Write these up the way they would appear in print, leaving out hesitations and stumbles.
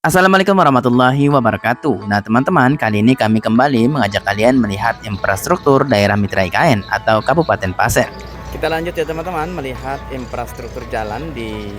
Assalamualaikum warahmatullahi wabarakatuh. Nah teman-teman, kali ini kami kembali mengajak kalian melihat infrastruktur daerah Mitra IKN atau Kabupaten Pasir. Kita lanjut ya teman-teman, melihat infrastruktur jalan di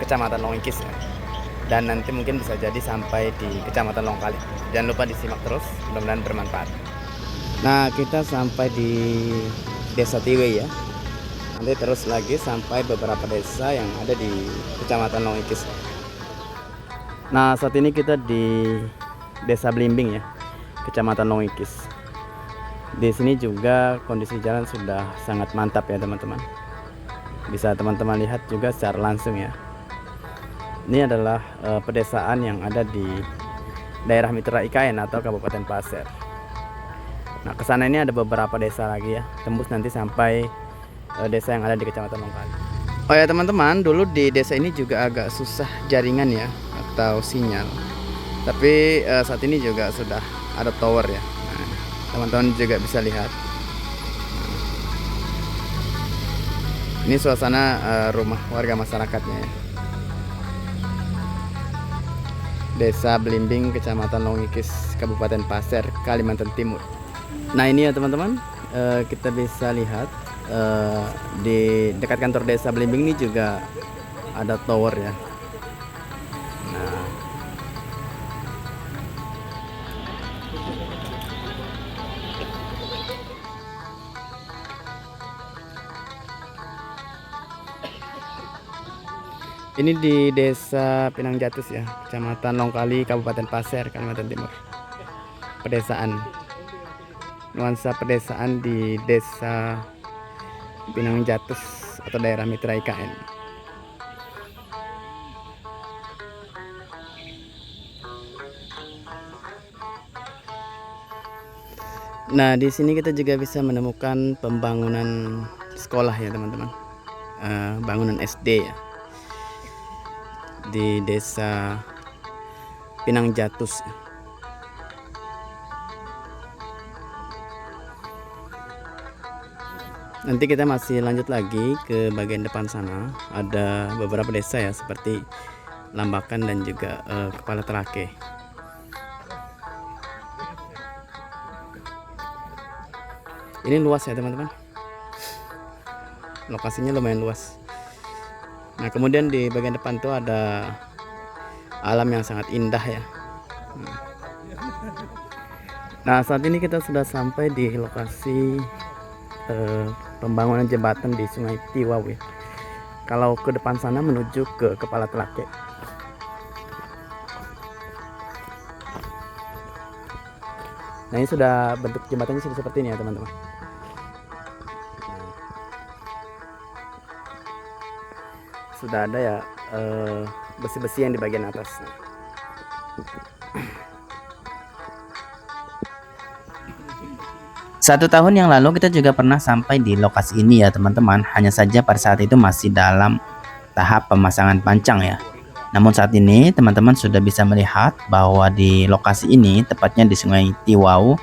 Kecamatan Longikis ya. Dan nanti mungkin bisa jadi sampai di Kecamatan Longkali. Jangan lupa disimak terus, mudah-mudahan bermanfaat. Nah kita sampai di Desa Tiwe ya. Nanti terus lagi sampai beberapa desa yang ada di Kecamatan Longikis. Nah saat ini kita di Desa Blimbing ya, Kecamatan Longikis. Di sini juga kondisi jalan sudah sangat mantap ya teman-teman. Bisa teman-teman lihat juga secara langsung ya. Ini adalah pedesaan yang ada di daerah Mitra IKN atau Kabupaten Pasir. Nah kesana ini ada beberapa desa lagi ya, tembus nanti sampai desa yang ada di Kecamatan Longkali. Oh ya teman-teman, dulu di desa ini juga agak susah jaringan ya atau sinyal. Tapi saat ini juga sudah ada tower ya. Nah, teman-teman juga bisa lihat. Ini suasana rumah warga masyarakatnya ya. Desa Blimbing, Kecamatan Longikis, Kabupaten Pasir, Kalimantan Timur. Nah ini ya teman-teman, kita bisa lihat di dekat kantor Desa Blimbing ini juga ada tower ya. Nah, ini di Desa Pinang Jatus ya, Kecamatan Longkali, Kabupaten Pasir, Kalimantan Timur. Pedesaan, nuansa pedesaan di Desa Pinang Jatus atau daerah Mitra IKN. Nah, di sini kita juga bisa menemukan pembangunan sekolah ya teman-teman, bangunan SD ya di Desa Pinang Jatus. Nanti kita masih lanjut lagi ke bagian depan sana. Ada beberapa desa ya seperti Lambakan dan juga Kepala Telake. Ini luas ya teman-teman. Lokasinya lumayan luas. Nah kemudian di bagian depan tuh ada alam yang sangat indah ya. Nah saat ini kita sudah sampai di lokasi pembangunan jembatan di Sungai Tiwau ya. Kalau ke depan sana menuju ke Kepala Telake. Nah ini sudah bentuk jembatannya sudah seperti ini ya teman-teman. Sudah ada ya besi-besi yang di bagian atas. Satu tahun yang lalu kita juga pernah sampai di lokasi ini ya teman-teman. Hanya saja pada saat itu masih dalam tahap pemasangan pancang ya. Namun saat ini teman-teman sudah bisa melihat bahwa di lokasi ini, tepatnya di Sungai Tiwau,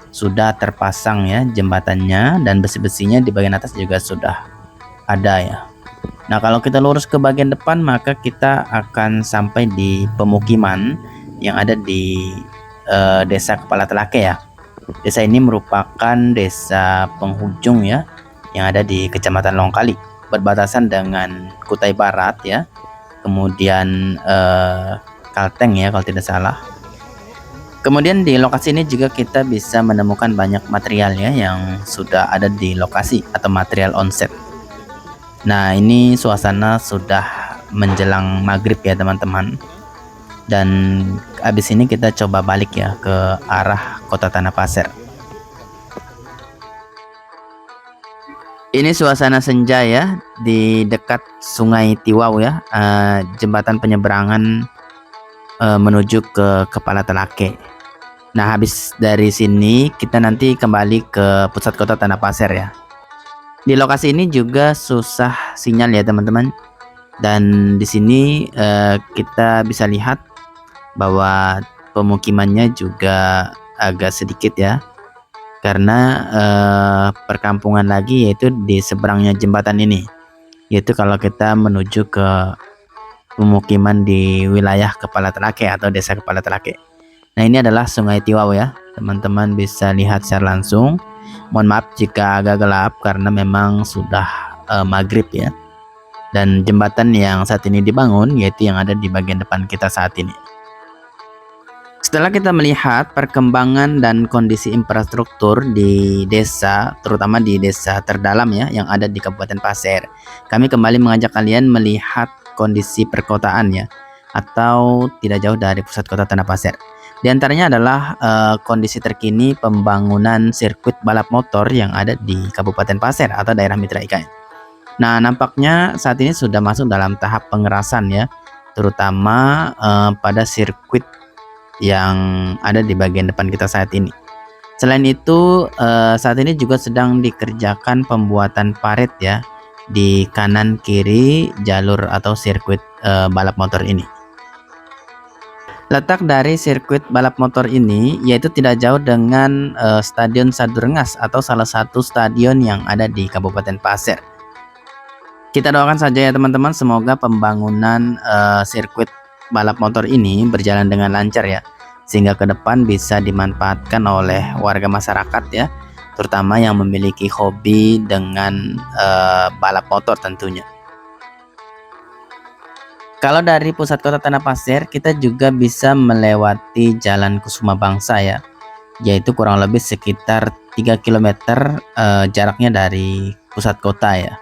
sudah terpasang ya jembatannya, dan besi-besinya di bagian atas juga sudah ada ya. Nah kalau kita lurus ke bagian depan maka kita akan sampai di pemukiman yang ada di Desa Kepala Telake ya. Desa ini merupakan desa penghujung ya yang ada di Kecamatan Longkali, berbatasan dengan Kutai Barat ya. Kemudian Kalteng ya kalau tidak salah. Kemudian di lokasi ini juga kita bisa menemukan banyak material ya yang sudah ada di lokasi atau material onset. Nah ini suasana sudah menjelang maghrib ya teman-teman. Dan habis ini kita coba balik ya ke arah Kota Tanah Pasir. Ini suasana senja ya di dekat Sungai Tiwau ya, jembatan penyeberangan menuju ke Kepala Telake. Nah habis dari sini kita nanti kembali ke pusat kota Tanah Pasir ya. Di lokasi ini juga susah sinyal ya teman-teman. Dan di sini kita bisa lihat bahwa pemukimannya juga agak sedikit ya, karena perkampungan lagi yaitu di seberangnya jembatan ini, yaitu kalau kita menuju ke pemukiman di wilayah Kepala Telake atau Desa Kepala Telake. Nah, ini adalah Sungai Tiwau ya. Teman-teman bisa lihat secara langsung. Mohon maaf jika agak gelap karena memang sudah maghrib ya. Dan jembatan yang saat ini dibangun yaitu yang ada di bagian depan kita saat ini. Setelah kita melihat perkembangan dan kondisi infrastruktur di desa, terutama di desa terdalam ya yang ada di Kabupaten Pasir, kami kembali mengajak kalian melihat kondisi perkotaan ya, atau tidak jauh dari pusat kota Tanah Pasir. Di antaranya adalah kondisi terkini pembangunan sirkuit balap motor yang ada di Kabupaten Pasir atau daerah Mitra IKN. Nah, nampaknya saat ini sudah masuk dalam tahap pengerasan ya, terutama pada sirkuit yang ada di bagian depan kita saat ini. Selain itu, saat ini juga sedang dikerjakan pembuatan parit ya di kanan kiri jalur atau sirkuit balap motor ini. Letak dari sirkuit balap motor ini yaitu tidak jauh dengan Stadion Sadurungas atau salah satu stadion yang ada di Kabupaten Pasir. Kita doakan saja ya teman-teman, semoga pembangunan sirkuit balap motor ini berjalan dengan lancar ya, sehingga ke depan bisa dimanfaatkan oleh warga masyarakat ya, terutama yang memiliki hobi dengan balap motor tentunya. Kalau dari pusat kota Tanah Pasir, kita juga bisa melewati Jalan Kusuma Bangsa ya, yaitu kurang lebih sekitar 3 km jaraknya dari pusat kota ya.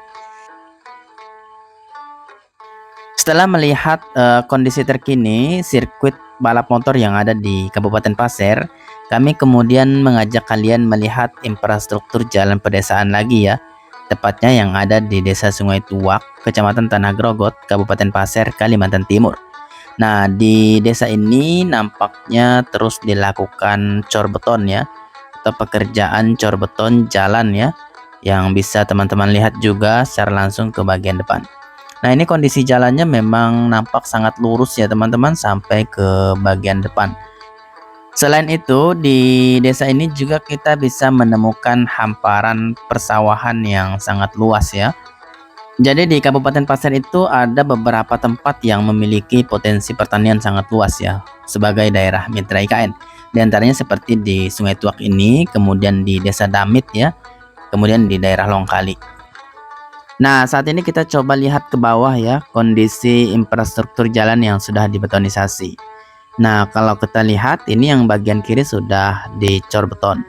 Setelah melihat kondisi terkini sirkuit balap motor yang ada di Kabupaten Pasir, kami kemudian mengajak kalian melihat infrastruktur jalan pedesaan lagi ya, tepatnya yang ada di Desa Sungai Tuak, Kecamatan Tanah Grogot, Kabupaten Pasir, Kalimantan Timur. Nah, di desa ini nampaknya terus dilakukan cor beton ya, atau pekerjaan cor beton jalan ya, yang bisa teman-teman lihat juga secara langsung ke bagian depan. Nah, ini kondisi jalannya memang nampak sangat lurus ya teman-teman sampai ke bagian depan. Selain itu, di desa ini juga kita bisa menemukan hamparan persawahan yang sangat luas ya. Jadi di Kabupaten Pasir itu ada beberapa tempat yang memiliki potensi pertanian sangat luas ya, sebagai daerah mitra IKN. Di antaranya seperti di Sungai Tuak ini, kemudian di Desa Damit ya, kemudian di daerah Longkali. Nah, saat ini kita coba lihat ke bawah ya, kondisi infrastruktur jalan yang sudah dibetonisasi. Nah, kalau kita lihat ini yang bagian kiri sudah dicor beton,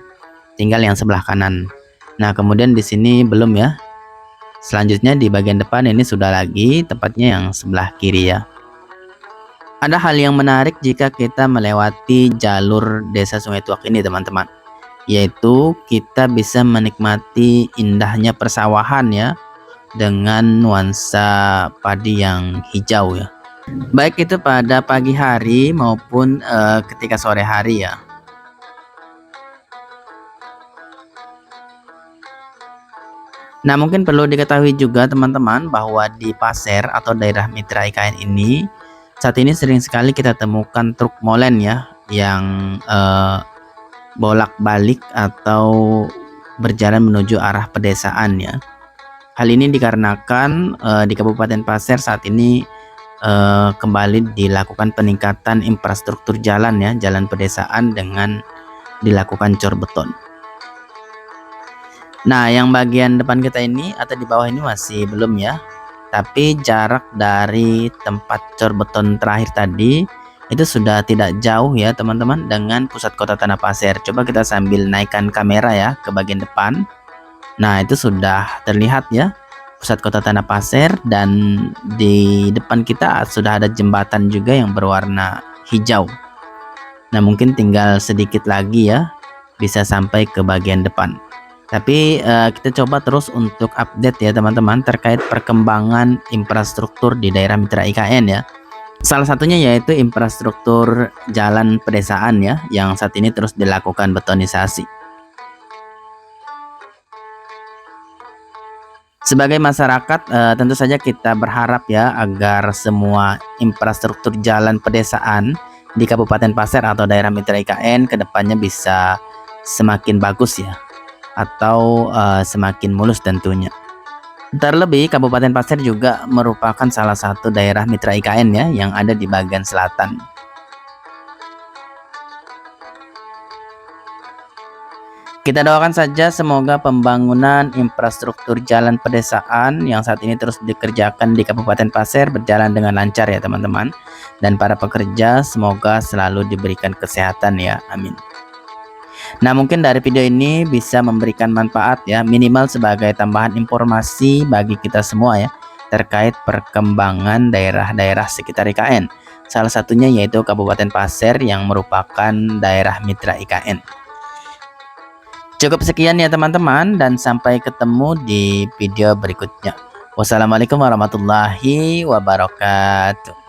tinggal yang sebelah kanan. Nah, kemudian di sini belum ya. Selanjutnya di bagian depan ini sudah lagi, tepatnya yang sebelah kiri ya. Ada hal yang menarik jika kita melewati jalur Desa Sungai Tuak ini teman-teman, yaitu kita bisa menikmati indahnya persawahan ya, dengan nuansa padi yang hijau ya, baik itu pada pagi hari maupun ketika sore hari ya. Nah, mungkin perlu diketahui juga teman-teman bahwa di Pasir atau daerah mitra IKN ini saat ini sering sekali kita temukan truk molen ya, yang bolak-balik atau berjalan menuju arah pedesaan ya. Hal ini dikarenakan di Kabupaten Pasir saat ini kembali dilakukan peningkatan infrastruktur jalan ya, jalan pedesaan dengan dilakukan cor beton. Nah, yang bagian depan kita ini atau di bawah ini masih belum ya, tapi jarak dari tempat cor beton terakhir tadi itu sudah tidak jauh ya teman-teman dengan pusat kota Tanah Pasir. Coba kita sambil naikkan kamera ya ke bagian depan. Nah, itu sudah terlihat ya pusat kota Tanah Pasir, dan di depan kita sudah ada jembatan juga yang berwarna hijau. Nah, mungkin tinggal sedikit lagi ya bisa sampai ke bagian depan. Tapi kita coba terus untuk update ya teman-teman terkait perkembangan infrastruktur di daerah mitra IKN ya. Salah satunya yaitu infrastruktur jalan pedesaan ya, yang saat ini terus dilakukan betonisasi. Sebagai masyarakat tentu saja kita berharap ya agar semua infrastruktur jalan pedesaan di Kabupaten Pasir atau daerah mitra IKN kedepannya bisa semakin bagus ya, atau semakin mulus tentunya. Terlebih Kabupaten Pasir juga merupakan salah satu daerah mitra IKN ya yang ada di bagian selatan. Kita doakan saja semoga pembangunan infrastruktur jalan pedesaan yang saat ini terus dikerjakan di Kabupaten Pasir berjalan dengan lancar ya teman-teman. Dan para pekerja semoga selalu diberikan kesehatan ya, amin. Nah, mungkin dari video ini bisa memberikan manfaat ya, minimal sebagai tambahan informasi bagi kita semua ya, terkait perkembangan daerah-daerah sekitar IKN. Salah satunya yaitu Kabupaten Pasir yang merupakan daerah mitra IKN. Cukup sekian ya teman-teman, dan sampai ketemu di video berikutnya. Wassalamualaikum warahmatullahi wabarakatuh.